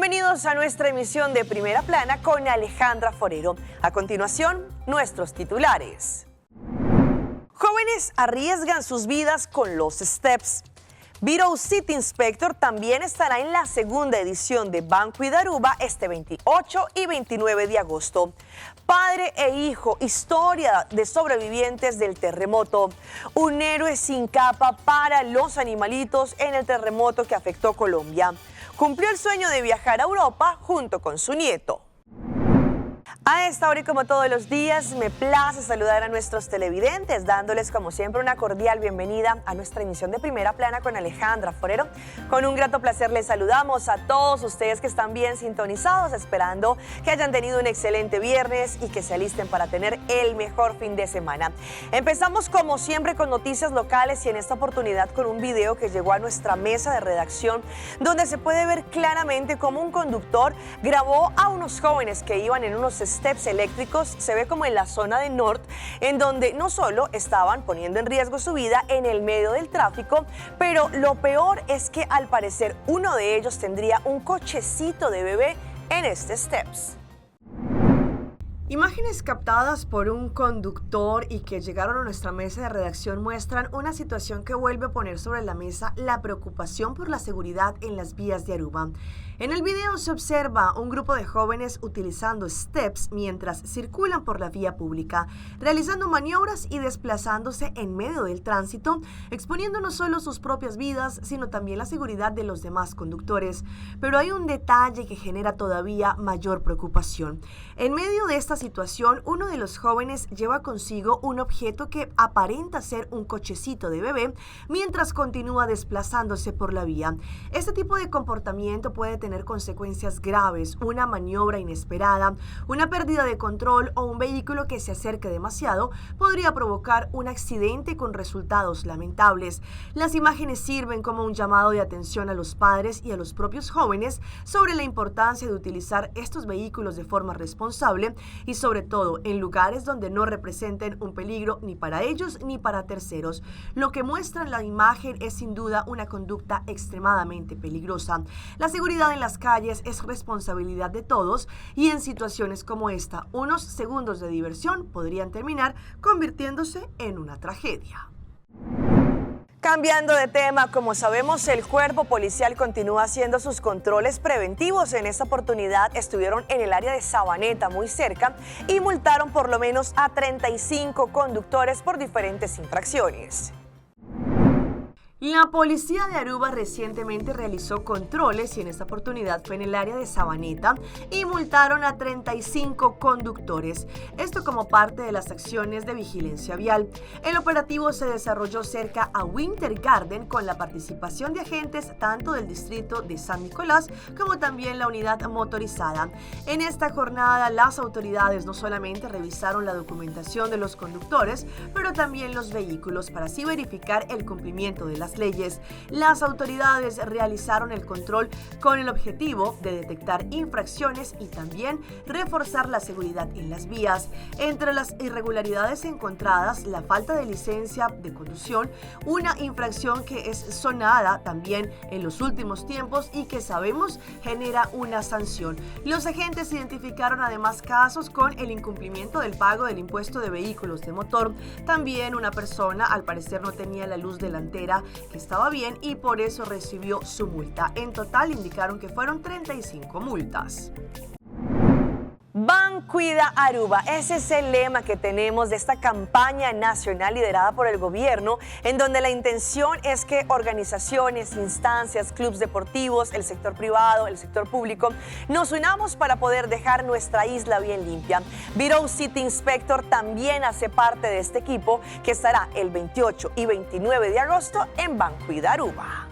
Bienvenidos a nuestra emisión de Primera Plana con Alejandra Forero. A continuación, nuestros titulares. Jóvenes arriesgan sus vidas con los STEPS. Vito City Inspector también estará en la segunda edición de Banco Idaruba este 28 y 29 de agosto. Padre e hijo, historia de sobrevivientes del terremoto. Un héroe sin capa para los animalitos en el terremoto que afectó Colombia. Cumplió el sueño de viajar a Europa junto con su nieto. A esta hora y como todos los días, me place saludar a nuestros televidentes, dándoles como siempre una cordial bienvenida a nuestra emisión de Primera Plana con Alejandra Forero. Con un grato placer les saludamos a todos ustedes que están bien sintonizados, esperando que hayan tenido un excelente viernes y que se alisten para tener el mejor fin de semana. Empezamos como siempre con noticias locales y en esta oportunidad con un video que llegó a nuestra mesa de redacción, donde se puede ver claramente cómo un conductor grabó a unos jóvenes que iban en unos steps eléctricos. Se ve como en la zona de North, en donde no solo estaban poniendo en riesgo su vida en el medio del tráfico, pero lo peor es que al parecer uno de ellos tendría un cochecito de bebé en este steps. Imágenes captadas por un conductor y que llegaron a nuestra mesa de redacción muestran una situación que vuelve a poner sobre la mesa la preocupación por la seguridad en las vías de Aruba. En el video se observa un grupo de jóvenes utilizando steps mientras circulan por la vía pública, realizando maniobras y desplazándose en medio del tránsito, exponiendo no solo sus propias vidas, sino también la seguridad de los demás conductores. Pero hay un detalle que genera todavía mayor preocupación. En medio de esta situación, uno de los jóvenes lleva consigo un objeto que aparenta ser un cochecito de bebé mientras continúa desplazándose por la vía. Este tipo de comportamiento puede tener consecuencias graves: una maniobra inesperada, una pérdida de control o un vehículo que se acerque demasiado podría provocar un accidente con resultados lamentables. Las imágenes sirven como un llamado de atención a los padres y a los propios jóvenes sobre la importancia de utilizar estos vehículos de forma responsable y sobre todo en lugares donde no representen un peligro ni para ellos ni para terceros. Lo que muestra la imagen es sin duda una conducta extremadamente peligrosa. La seguridad en las calles es responsabilidad de todos y en situaciones como esta, unos segundos de diversión podrían terminar convirtiéndose en una tragedia. Cambiando de tema, como sabemos, el cuerpo policial continúa haciendo sus controles preventivos. En esta oportunidad estuvieron en el área de Sabaneta, muy cerca, y multaron por lo menos a 35 conductores por diferentes infracciones. La policía de Aruba recientemente realizó controles y en esta oportunidad fue en el área de Sabaneta y multaron a 35 conductores. Esto como parte de las acciones de vigilancia vial. El operativo se desarrolló cerca a Winter Garden con la participación de agentes tanto del distrito de San Nicolás como también la unidad motorizada. En esta jornada las autoridades no solamente revisaron la documentación de los conductores, pero también los vehículos para así verificar el cumplimiento de las leyes. Las autoridades realizaron el control con el objetivo de detectar infracciones y también reforzar la seguridad en las vías. Entre las irregularidades encontradas, la falta de licencia de conducción, una infracción que es sonada también en los últimos tiempos y que sabemos genera una sanción. Los agentes identificaron además casos con el incumplimiento del pago del impuesto de vehículos de motor. También una persona al parecer no tenía la luz delantera que estaba bien y por eso recibió su multa. En total indicaron que fueron 35 multas. Cuida Aruba, ese es el lema que tenemos de esta campaña nacional liderada por el gobierno, en donde la intención es que organizaciones, instancias, clubes deportivos, el sector privado, el sector público, nos unamos para poder dejar nuestra isla bien limpia. Vito City Inspector también hace parte de este equipo que estará el 28 y 29 de agosto en Banco Idaruba.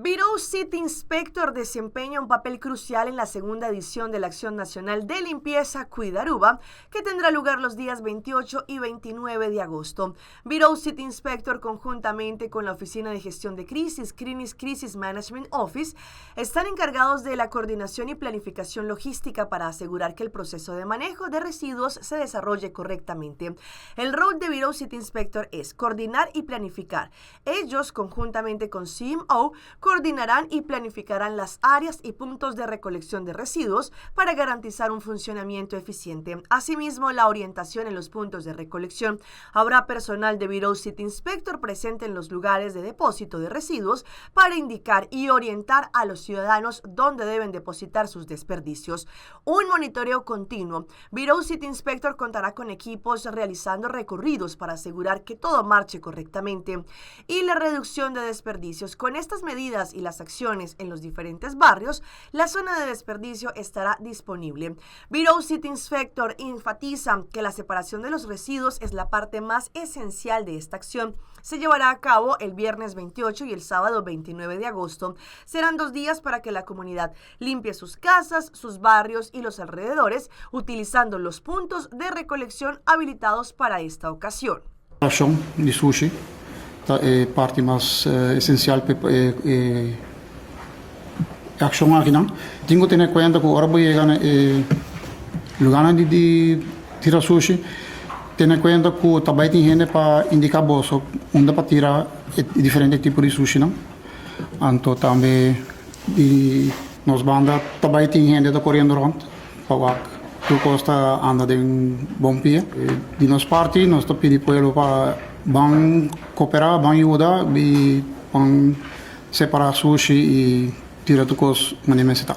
Vito City Inspector desempeña un papel crucial en la segunda edición de la Acción Nacional de Limpieza Cuida Aruba, que tendrá lugar los días 28 y 29 de agosto. Vito City Inspector, conjuntamente con la Oficina de Gestión de Crisis Management Office, están encargados de la coordinación y planificación logística para asegurar que el proceso de manejo de residuos se desarrolle correctamente. El rol de Vito City Inspector es coordinar y planificar. Ellos, conjuntamente con CMO, coordinan coordinarán y planificarán las áreas y puntos de recolección de residuos para garantizar un funcionamiento eficiente. Asimismo, la orientación en los puntos de recolección. Habrá personal de Bureau City Inspector presente en los lugares de depósito de residuos para indicar y orientar a los ciudadanos dónde deben depositar sus desperdicios. Un monitoreo continuo. Bureau City Inspector contará con equipos realizando recorridos para asegurar que todo marche correctamente. Y la reducción de desperdicios. Con estas medidas y las acciones en los diferentes barrios, la zona de desperdicio estará disponible. Bureau City Inspector enfatiza que la separación de los residuos es la parte más esencial de esta acción. Se llevará a cabo el viernes 28 y el sábado 29 de agosto. Serán 2 días para que la comunidad limpie sus casas, sus barrios y los alrededores, utilizando los puntos de recolección habilitados para esta ocasión. De sushi é parte mais essencial para a ação aqui não. Tenho que ter conta que agora vou chegar lugar de tirar sushi. Ter conta que também tem gente para indicar bolso onde para tirar diferentes tipos de sushi não. Então também nos banda também tem gente da correndo rond para tu costa anda de bom pé. De nos parte nós tô pedindo para para van cooperar, van ayudar y van separar sushi y tirar tu cos una meseta.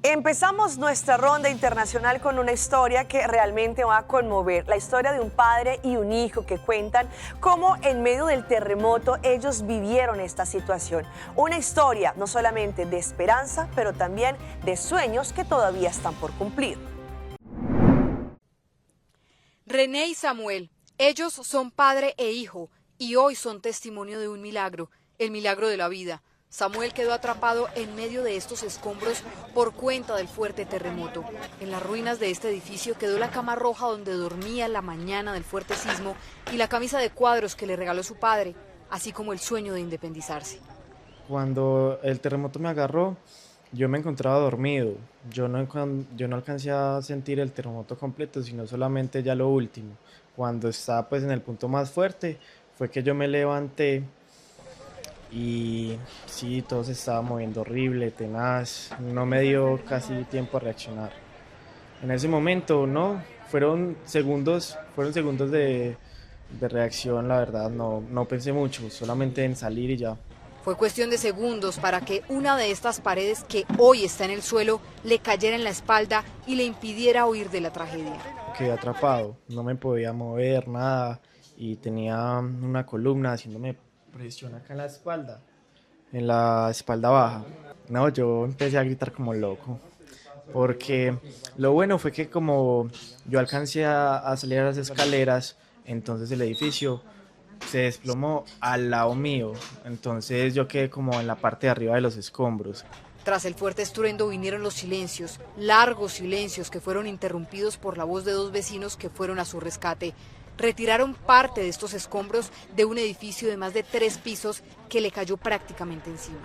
Empezamos nuestra ronda internacional con una historia que realmente va a conmover. La historia de un padre y un hijo que cuentan cómo en medio del terremoto ellos vivieron esta situación. Una historia no solamente de esperanza, pero también de sueños que todavía están por cumplir. René y Samuel, ellos son padre e hijo y hoy son testimonio de un milagro, el milagro de la vida. Samuel quedó atrapado en medio de estos escombros por cuenta del fuerte terremoto. En las ruinas de este edificio quedó la cama roja donde dormía la mañana del fuerte sismo y la camisa de cuadros que le regaló su padre, así como el sueño de independizarse. Cuando el terremoto me agarró, yo me encontraba dormido. Yo no alcancé a sentir el terremoto completo, sino solamente ya lo último. Cuando estaba pues en el punto más fuerte, fue que yo me levanté y sí, todo se estaba moviendo horrible, tenaz. No me dio casi tiempo a reaccionar. En ese momento, no, fueron segundos de reacción, la verdad. No pensé mucho, solamente en salir y ya. Fue cuestión de segundos para que una de estas paredes que hoy está en el suelo le cayera en la espalda y le impidiera huir de la tragedia. Quedé atrapado, no me podía mover, nada, y tenía una columna haciéndome presión acá en la espalda baja. No, yo empecé a gritar como loco, porque lo bueno fue que como yo alcancé a salir a las escaleras, entonces el edificio se desplomó al lado mío, entonces yo quedé como en la parte de arriba de los escombros. Tras el fuerte estruendo vinieron los silencios, largos silencios que fueron interrumpidos por la voz de 2 vecinos que fueron a su rescate. Retiraron parte de estos escombros de un edificio de más de 3 pisos que le cayó prácticamente encima.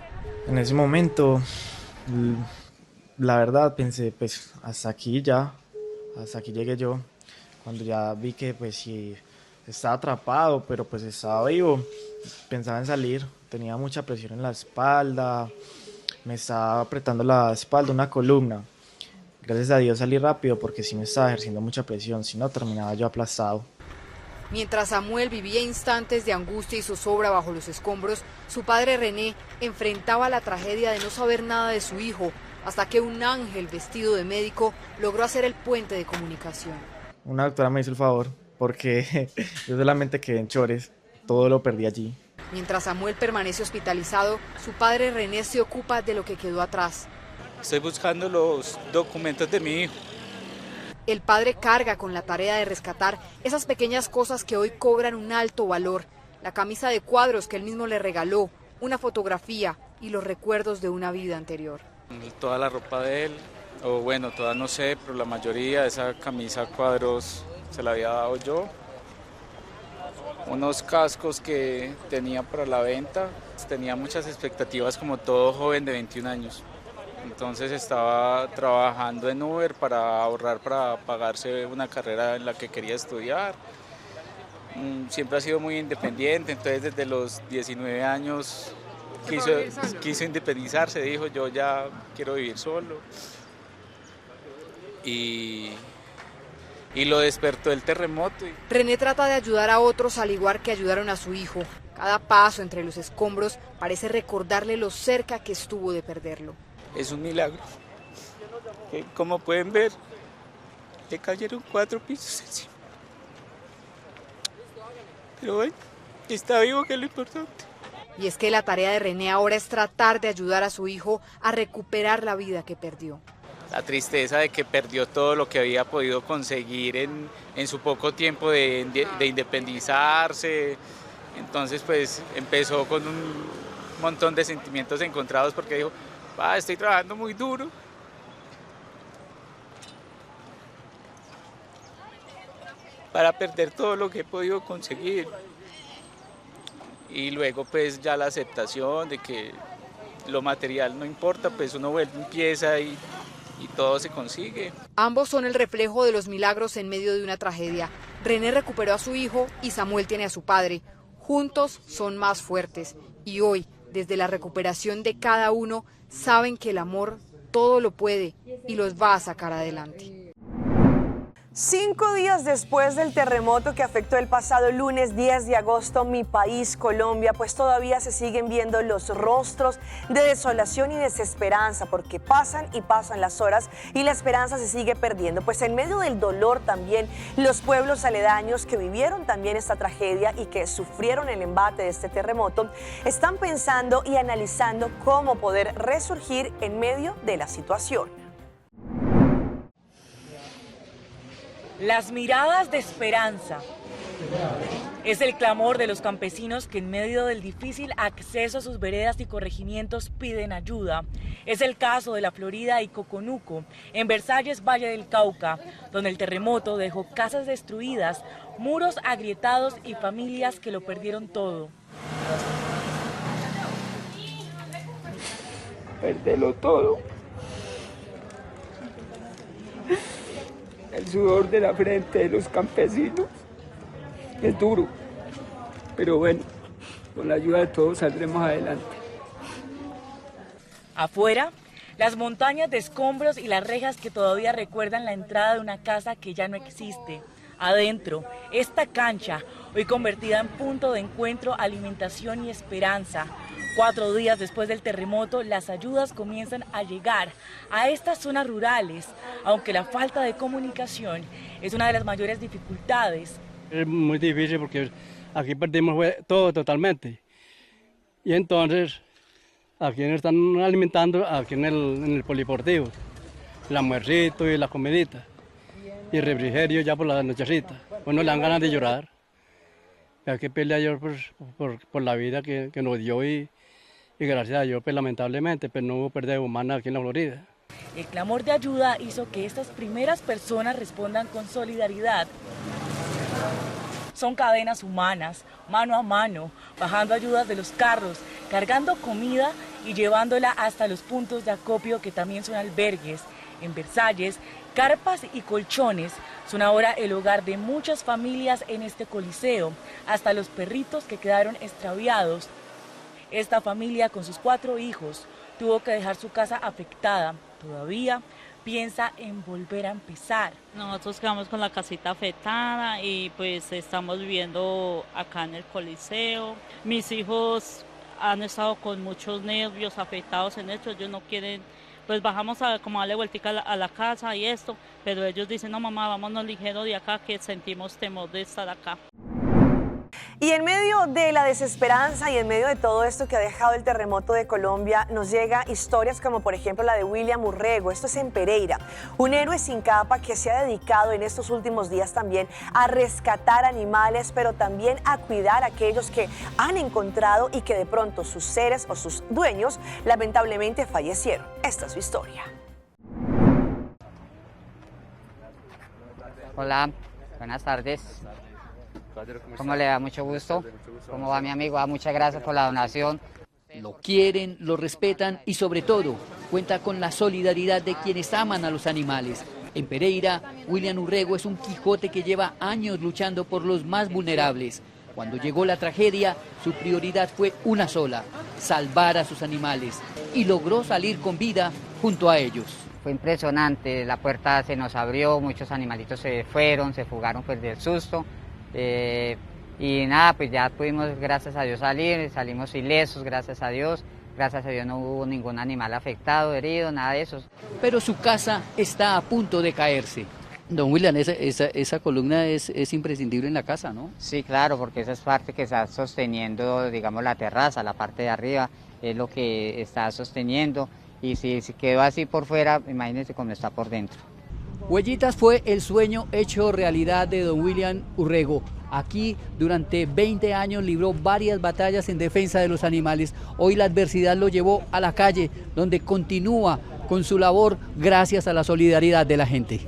En ese momento, la verdad pensé, pues hasta aquí llegué yo. Cuando ya vi que pues sí, estaba atrapado, pero pues estaba vivo, pensaba en salir, tenía mucha presión en la espalda, me estaba apretando la espalda una columna. Gracias a Dios salí rápido porque sí me estaba ejerciendo mucha presión, si no terminaba yo aplastado. Mientras Samuel vivía instantes de angustia y zozobra bajo los escombros, su padre René enfrentaba la tragedia de no saber nada de su hijo, hasta que un ángel vestido de médico logró hacer el puente de comunicación. Una doctora me hizo el favor, porque yo solamente quedé en chores, todo lo perdí allí. Mientras Samuel permanece hospitalizado, su padre René se ocupa de lo que quedó atrás. Estoy buscando los documentos de mi hijo. El padre carga con la tarea de rescatar esas pequeñas cosas que hoy cobran un alto valor. La camisa de cuadros que él mismo le regaló, una fotografía y los recuerdos de una vida anterior. Toda la ropa de él, o bueno, toda no sé, pero la mayoría de esa camisa cuadros se la había dado yo. Unos cascos que tenía para la venta, tenía muchas expectativas como todo joven de 21 años. Entonces estaba trabajando en Uber para ahorrar para pagarse una carrera en la que quería estudiar Siempre ha sido muy independiente, entonces desde los 19 años quiso independizarse, dijo yo ya quiero vivir solo. Y lo despertó el terremoto. René trata de ayudar a otros al igual que ayudaron a su hijo. Cada paso entre los escombros parece recordarle lo cerca que estuvo de perderlo. Es un milagro. Como pueden ver, le cayeron 4 pisos encima. Pero bueno, está vivo, que es lo importante. Y es que la tarea de René ahora es tratar de ayudar a su hijo a recuperar la vida que perdió. La tristeza de que perdió todo lo que había podido conseguir en su poco tiempo de independizarse. Entonces pues empezó con un montón de sentimientos encontrados porque dijo, estoy trabajando muy duro. Para perder todo lo que he podido conseguir. Y luego pues ya la aceptación de que lo material no importa, pues uno vuelve, empieza y todo se consigue. Ambos son el reflejo de los milagros en medio de una tragedia. René recuperó a su hijo y Samuel tiene a su padre. Juntos son más fuertes y hoy, desde la recuperación de cada uno, saben que el amor todo lo puede y los va a sacar adelante. 5 días después del terremoto que afectó el pasado lunes 10 de agosto mi país, Colombia, pues todavía se siguen viendo los rostros de desolación y desesperanza, porque pasan y pasan las horas y la esperanza se sigue perdiendo. Pues en medio del dolor también, los pueblos aledaños que vivieron también esta tragedia y que sufrieron el embate de este terremoto, están pensando y analizando cómo poder resurgir en medio de la situación. Las miradas de esperanza. Es el clamor de los campesinos que en medio del difícil acceso a sus veredas y corregimientos piden ayuda. Es el caso de La Florida y Coconuco, en Versalles, Valle del Cauca, donde el terremoto dejó casas destruidas, muros agrietados y familias que lo perdieron todo. Perderlo todo. El sudor de la frente de los campesinos es duro, pero bueno, con la ayuda de todos saldremos adelante. Afuera, las montañas de escombros y las rejas que todavía recuerdan la entrada de una casa que ya no existe. Adentro, esta cancha, hoy convertida en punto de encuentro, alimentación y esperanza. 4 días después del terremoto, las ayudas comienzan a llegar a estas zonas rurales, aunque la falta de comunicación es una de las mayores dificultades. Es muy difícil porque aquí perdimos todo totalmente. Y entonces, aquí nos están alimentando, aquí en el poliportivo, el almuercito y la comidita, y el refrigerio ya por la nochecita. Uno le dan ganas de llorar. Hay que pelear yo por la vida que nos dio y gracias a Dios, pues lamentablemente, pues no hubo pérdida humana aquí en La Florida. El clamor de ayuda hizo que estas primeras personas respondan con solidaridad. Son cadenas humanas, mano a mano, bajando ayudas de los carros, cargando comida y llevándola hasta los puntos de acopio que también son albergues. En Versalles, carpas y colchones son ahora el hogar de muchas familias en este coliseo, hasta los perritos que quedaron extraviados. Esta familia con sus 4 hijos tuvo que dejar su casa afectada. Todavía piensa en volver a empezar. Nosotros quedamos con la casita afectada y pues estamos viviendo acá en el Coliseo. Mis hijos han estado con muchos nervios afectados en esto, ellos no quieren, pues bajamos a como darle vueltica a la casa y esto, pero ellos dicen, no mamá, vámonos ligero de acá que sentimos temor de estar acá. Y en medio de la desesperanza y en medio de todo esto que ha dejado el terremoto de Colombia, nos llega historias como por ejemplo la de William Urrego. Esto es en Pereira, un héroe sin capa que se ha dedicado en estos últimos días también a rescatar animales, pero también a cuidar a aquellos que han encontrado y que de pronto sus seres o sus dueños lamentablemente fallecieron. Esta es su historia. Hola, buenas tardes. ¿Cómo le va? Mucho gusto. ¿Cómo va mi amigo? Muchas gracias por la donación. Lo quieren, lo respetan y sobre todo cuenta con la solidaridad de quienes aman a los animales. En Pereira, William Urrego es un Quijote que lleva años luchando por los más vulnerables. Cuando llegó la tragedia, su prioridad fue una sola, salvar a sus animales, y logró salir con vida junto a ellos. Fue impresionante, la puerta se nos abrió, muchos animalitos se fueron, se fugaron pues del susto. Y nada, pues ya pudimos, gracias a Dios, salimos ilesos, gracias a Dios. Gracias a Dios no hubo ningún animal afectado, herido, nada de eso. Pero su casa está a punto de caerse. Don William, esa columna es imprescindible en la casa, ¿no? Sí, claro, porque esa es parte que está sosteniendo, digamos, la terraza, la parte de arriba, es lo que está sosteniendo. Y si quedó así por fuera, imagínense cómo está por dentro. Huellitas fue el sueño hecho realidad de don William Urrego. Aquí durante 20 años libró varias batallas en defensa de los animales. Hoy la adversidad lo llevó a la calle, donde continúa con su labor gracias a la solidaridad de la gente.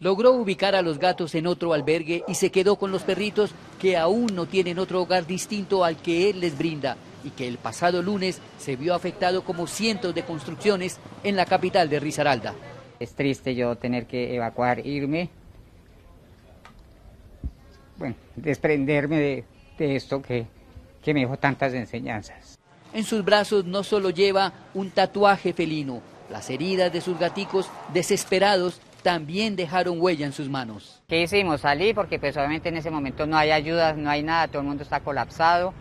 Logró ubicar a los gatos en otro albergue y se quedó con los perritos que aún no tienen otro hogar distinto al que él les brinda y que el pasado lunes se vio afectado como cientos de construcciones en la capital de Risaralda. Es triste yo tener que evacuar, irme, bueno, desprenderme de esto que me dejó tantas enseñanzas. En sus brazos no solo lleva un tatuaje felino, las heridas de sus gaticos desesperados también dejaron huella en sus manos. ¿Qué hicimos? Salí porque pues obviamente en ese momento no hay ayuda, no hay nada, todo el mundo está colapsado.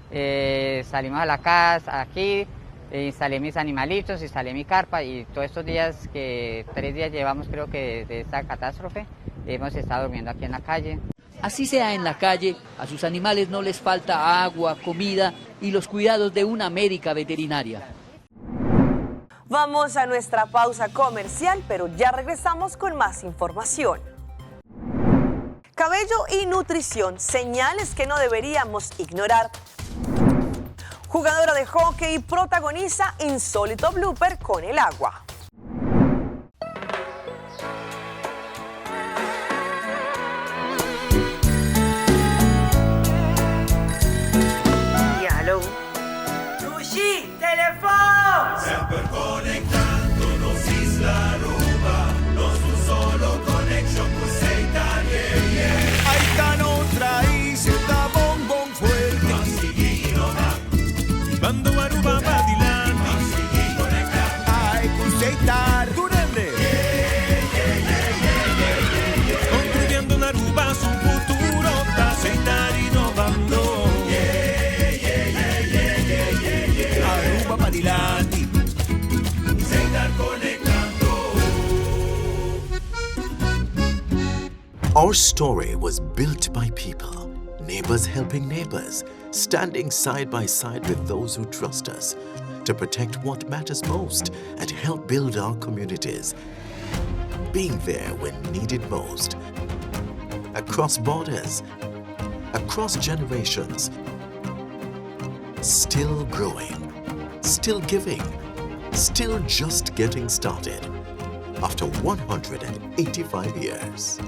Salimos a la casa, aquí, instalé mis animalitos, instalé mi carpa y todos estos días, 3 días llevamos creo que de esta catástrofe, hemos estado durmiendo aquí en la calle. Así sea en la calle, a sus animales no les falta agua, comida y los cuidados de una médica veterinaria. Vamos a nuestra pausa comercial, pero ya regresamos con más información. Cabello y nutrición, señales que no deberíamos ignorar. Jugadora de hockey protagoniza insólito blooper con el agua. Diálogo. Sushi, teléfono. Sempre conectándonos Isla Aruba, nos un solo connection con Seita, yeah, yeah. Ahí otra isla, bombón fuerte. Masigino, bando Aruba, Badilán. Masigino, conectar. Ay, con Seita, Turende. Yeah, yeah, yeah, yeah, yeah, yeah. Construyendo una Aruba, su futuro, da Seita innovando. Our story was built by people, neighbors helping neighbors, standing side by side with those who trust us to protect what matters most and help build our communities. Being there when needed most. Across borders, across generations. Still growing, still giving, still just getting started. After 185 years.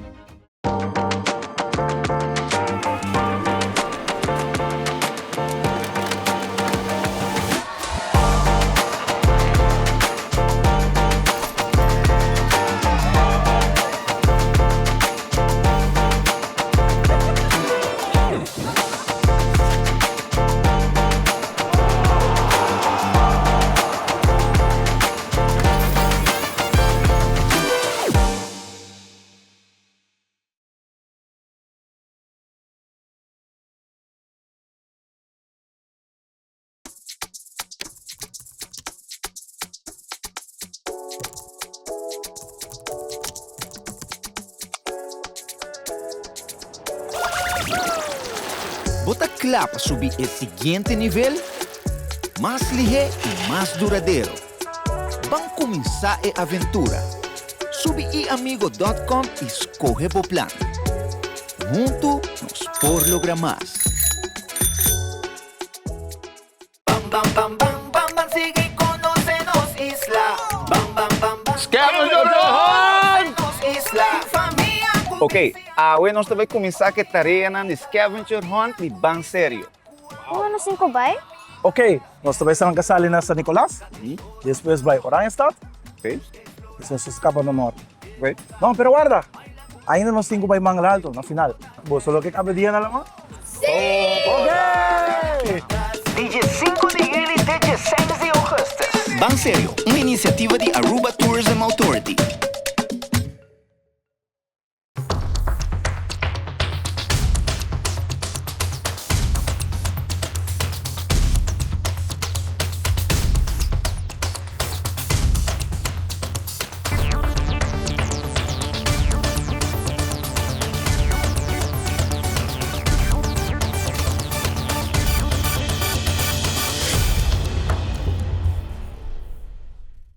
Bota claro para subir el siguiente nivel, más ligero y más duradero. Van a comenzar a aventura. Sube iamigo.com y escoge el plan. Juntos nos por lograr más. Bam, bam, bam, bam, bam, bam, sigue y conócenos Isla. Bam, bam, bam, bam. Scavenger hunt! Isla. Familia. Ok, hoje nós vamos começar a tarefa na Scavenger Hunt de bem sério. Ano 5 ba? Ok, nós também estamos kasali na San Nicolas. Depois vai Oranjestad. Ok. Depois escapa no norte. ok? Não, pero guarda. Ainda não 5 vai manga alto na final. Vos solo que cabe dia na lama? Ok! DJ 5 de julho e DJ 6 de agosto. Ban Serio, uma iniciativa de Aruba Tourism Authority.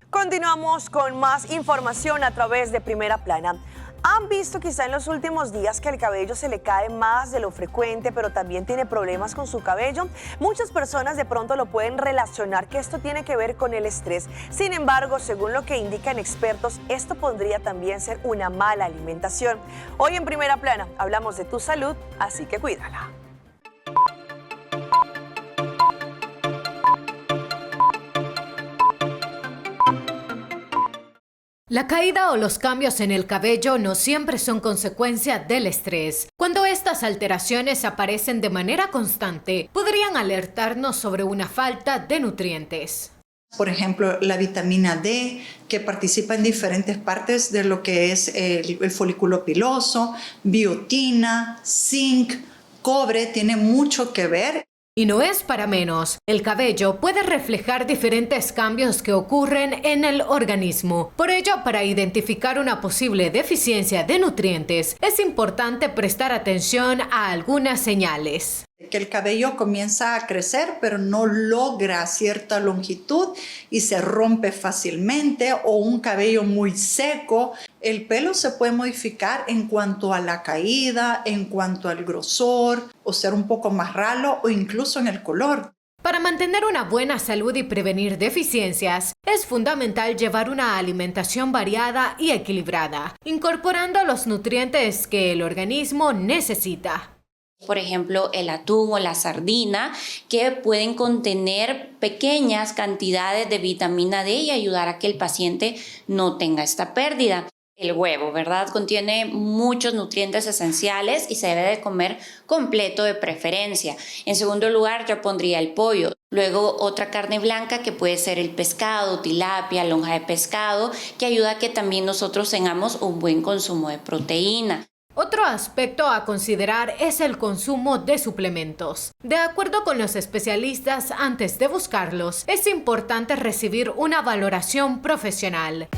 Continuamos con más información a través de Primera Plana. Han visto quizá en los últimos días que el cabello se le cae más de lo frecuente, pero también tiene problemas con su cabello. Muchas personas de pronto lo pueden relacionar que esto tiene que ver con el estrés. Sin embargo, según lo que indican expertos, esto podría también ser una mala alimentación. Hoy en Primera Plana hablamos de tu salud, así que cuídala. La caída o los cambios en el cabello no siempre son consecuencia del estrés. Cuando estas alteraciones aparecen de manera constante, podrían alertarnos sobre una falta de nutrientes. Por ejemplo, la vitamina D, que participa en diferentes partes de lo que es el folículo piloso, biotina, zinc, cobre, tiene mucho que ver. Y no es para menos. El cabello puede reflejar diferentes cambios que ocurren en el organismo. Por ello, para identificar una posible deficiencia de nutrientes, es importante prestar atención a algunas señales. Que el cabello comienza a crecer, pero no logra cierta longitud y se rompe fácilmente, o un cabello muy seco. El pelo se puede modificar en cuanto a la caída, en cuanto al grosor, o ser un poco más ralo, o incluso en el color. Para mantener una buena salud y prevenir deficiencias, es fundamental llevar una alimentación variada y equilibrada, incorporando los nutrientes que el organismo necesita. Por ejemplo, el atún o la sardina, que pueden contener pequeñas cantidades de vitamina D y ayudar a que el paciente no tenga esta pérdida. El huevo, ¿verdad? Contiene muchos nutrientes esenciales y se debe de comer completo de preferencia. En segundo lugar, yo pondría el pollo. Luego, otra carne blanca que puede ser el pescado, tilapia, lonja de pescado, que ayuda a que también nosotros tengamos un buen consumo de proteína. Otro aspecto a considerar es el consumo de suplementos. De acuerdo con los especialistas, antes de buscarlos, es importante recibir una valoración profesional.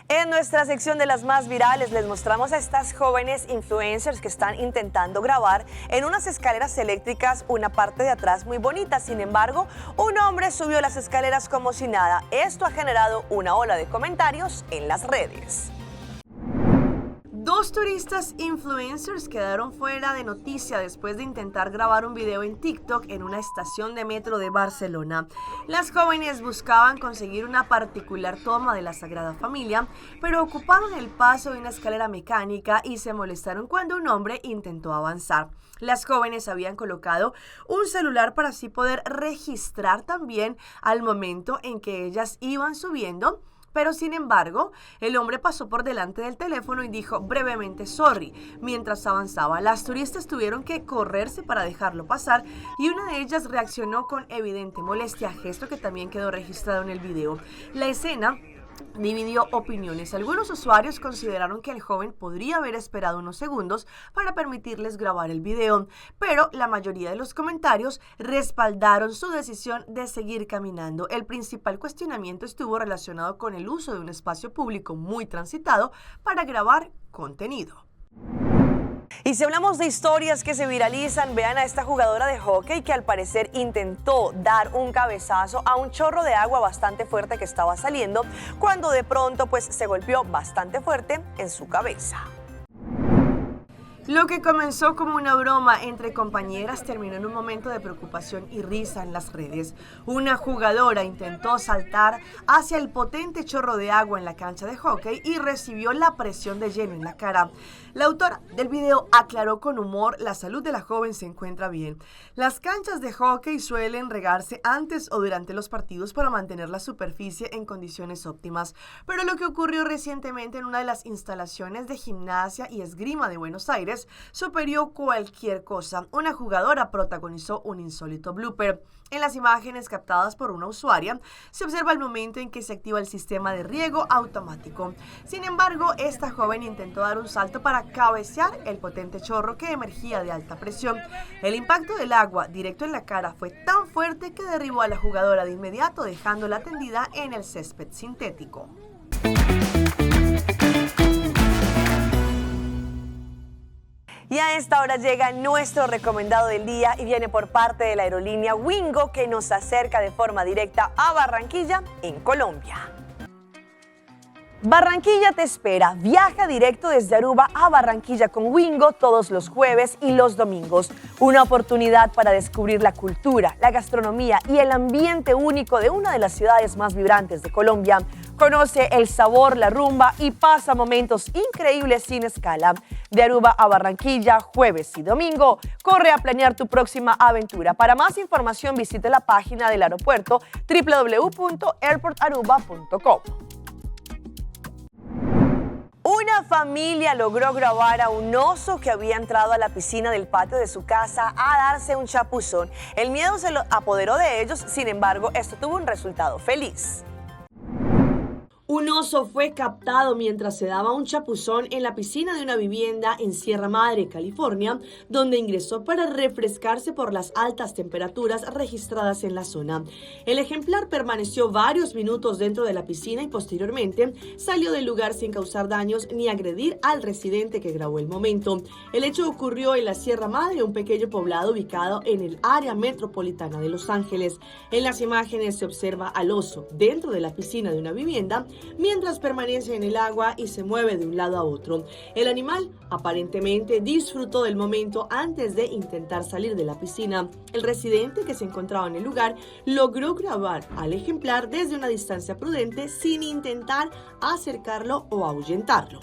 En nuestra sección de las más virales les mostramos a estas jóvenes influencers que están intentando grabar en unas escaleras eléctricas una parte de atrás muy bonita. Sin embargo, un hombre subió las escaleras como si nada. Esto ha generado una ola de comentarios en las redes. Dos turistas influencers quedaron fuera de noticia después de intentar grabar un video en TikTok en una estación de metro de Barcelona. Las jóvenes buscaban conseguir una particular toma de la Sagrada Familia, pero ocuparon el paso de una escalera mecánica y se molestaron cuando un hombre intentó avanzar. Las jóvenes habían colocado un celular para así poder registrar también al momento en que ellas iban subiendo. Pero sin embargo, el hombre pasó por delante del teléfono y dijo brevemente sorry mientras avanzaba. Las turistas tuvieron que correrse para dejarlo pasar y una de ellas reaccionó con evidente molestia, gesto que también quedó registrado en el video. La escena dividió opiniones. Algunos usuarios consideraron que el joven podría haber esperado unos segundos para permitirles grabar el video, pero la mayoría de los comentarios respaldaron su decisión de seguir caminando. El principal cuestionamiento estuvo relacionado con el uso de un espacio público muy transitado para grabar contenido. Y si hablamos de historias que se viralizan, vean a esta jugadora de hockey que al parecer intentó dar un cabezazo a un chorro de agua bastante fuerte que estaba saliendo, cuando de pronto pues se golpeó bastante fuerte en su cabeza. Lo que comenzó como una broma entre compañeras terminó en un momento de preocupación y risa en las redes. Una jugadora intentó saltar hacia el potente chorro de agua en la cancha de hockey y recibió la presión de hielo en la cara. La autora del video aclaró con humor: la salud de la joven se encuentra bien. Las canchas de hockey suelen regarse antes o durante los partidos para mantener la superficie en condiciones óptimas, pero lo que ocurrió recientemente en una de las instalaciones de gimnasia y esgrima de Buenos Aires superó cualquier cosa. Una jugadora protagonizó un insólito blooper. En las imágenes captadas por una usuaria, se observa el momento en que se activa el sistema de riego automático. Sin embargo, esta joven intentó dar un salto para cabecear el potente chorro que emergía de alta presión. El impacto del agua directo en la cara fue tan fuerte que derribó a la jugadora de inmediato, dejándola tendida en el césped sintético. Y a esta hora llega nuestro recomendado del día y viene por parte de la aerolínea Wingo, que nos acerca de forma directa a Barranquilla, en Colombia. Barranquilla te espera. Viaja directo desde Aruba a Barranquilla con Wingo todos los jueves y los domingos. Una oportunidad para descubrir la cultura, la gastronomía y el ambiente único de una de las ciudades más vibrantes de Colombia. Conoce el sabor, la rumba y pasa momentos increíbles sin escala. De Aruba a Barranquilla, jueves y domingo. Corre a planear tu próxima aventura. Para más información visite la página del aeropuerto www.airportaruba.com. Una familia logró grabar a un oso que había entrado a la piscina del patio de su casa a darse un chapuzón. El miedo se lo apoderó de ellos, sin embargo, esto tuvo un resultado feliz. Un oso fue captado mientras se daba un chapuzón en la piscina de una vivienda en Sierra Madre, California, donde ingresó para refrescarse por las altas temperaturas registradas en la zona. El ejemplar permaneció varios minutos dentro de la piscina y posteriormente salió del lugar sin causar daños ni agredir al residente que grabó el momento. El hecho ocurrió en la Sierra Madre, un pequeño poblado ubicado en el área metropolitana de Los Ángeles. En las imágenes se observa al oso dentro de la piscina de una vivienda mientras permanece en el agua y se mueve de un lado a otro. El animal aparentemente disfrutó del momento antes de intentar salir de la piscina. El residente que se encontraba en el lugar logró grabar al ejemplar desde una distancia prudente sin intentar acercarlo o ahuyentarlo.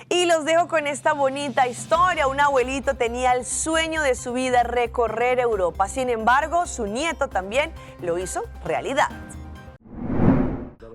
Y los dejo con esta bonita historia. Un abuelito tenía el sueño de su vida, recorrer Europa. Sin embargo, su nieto también lo hizo realidad.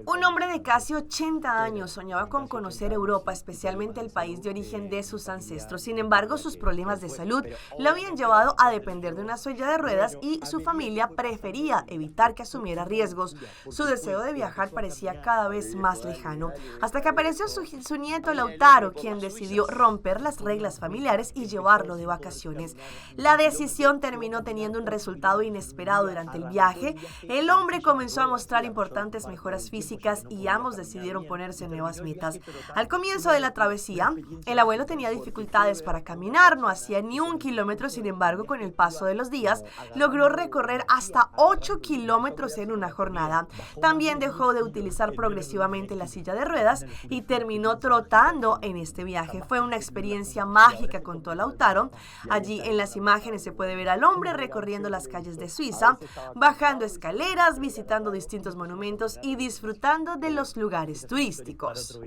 Un hombre de casi 80 años soñaba con conocer Europa, especialmente el país de origen de sus ancestros. Sin embargo, sus problemas de salud lo habían llevado a depender de una silla de ruedas y su familia prefería evitar que asumiera riesgos. Su deseo de viajar parecía cada vez más lejano, hasta que apareció su nieto Lautaro, quien decidió romper las reglas familiares y llevarlo de vacaciones. La decisión terminó teniendo un resultado inesperado durante el viaje. El hombre comenzó a mostrar importantes mejoras físicas y ambos decidieron ponerse nuevas metas. Al comienzo de la travesía, el abuelo tenía dificultades para caminar, no hacía ni 1 kilómetro. Sin embargo, con el paso de los días, logró recorrer hasta 8 kilómetros en una jornada. También dejó de utilizar progresivamente la silla de ruedas y terminó trotando en este viaje. Fue una experiencia mágica, contó Lautaro. Allí en las imágenes se puede ver al hombre recorriendo las calles de Suiza, bajando escaleras, visitando distintos monumentos y disfrutando de los lugares turísticos.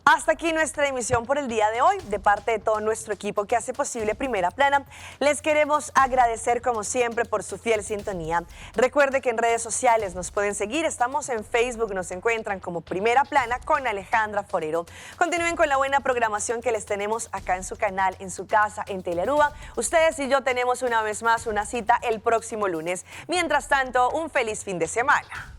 Hasta aquí nuestra emisión por el día de hoy. De parte de todo nuestro equipo que hace posible Primera Plana, les queremos agradecer como siempre por su fiel sintonía. Recuerde que en redes sociales nos pueden seguir. Estamos en Facebook, nos encuentran como Primera Plana con Alejandra Forero. Continúen con la buena programación que les tenemos acá en su canal, en su casa, en Telearuba. Ustedes y yo tenemos una vez más una cita el próximo lunes. Mientras tanto, un feliz fin de semana.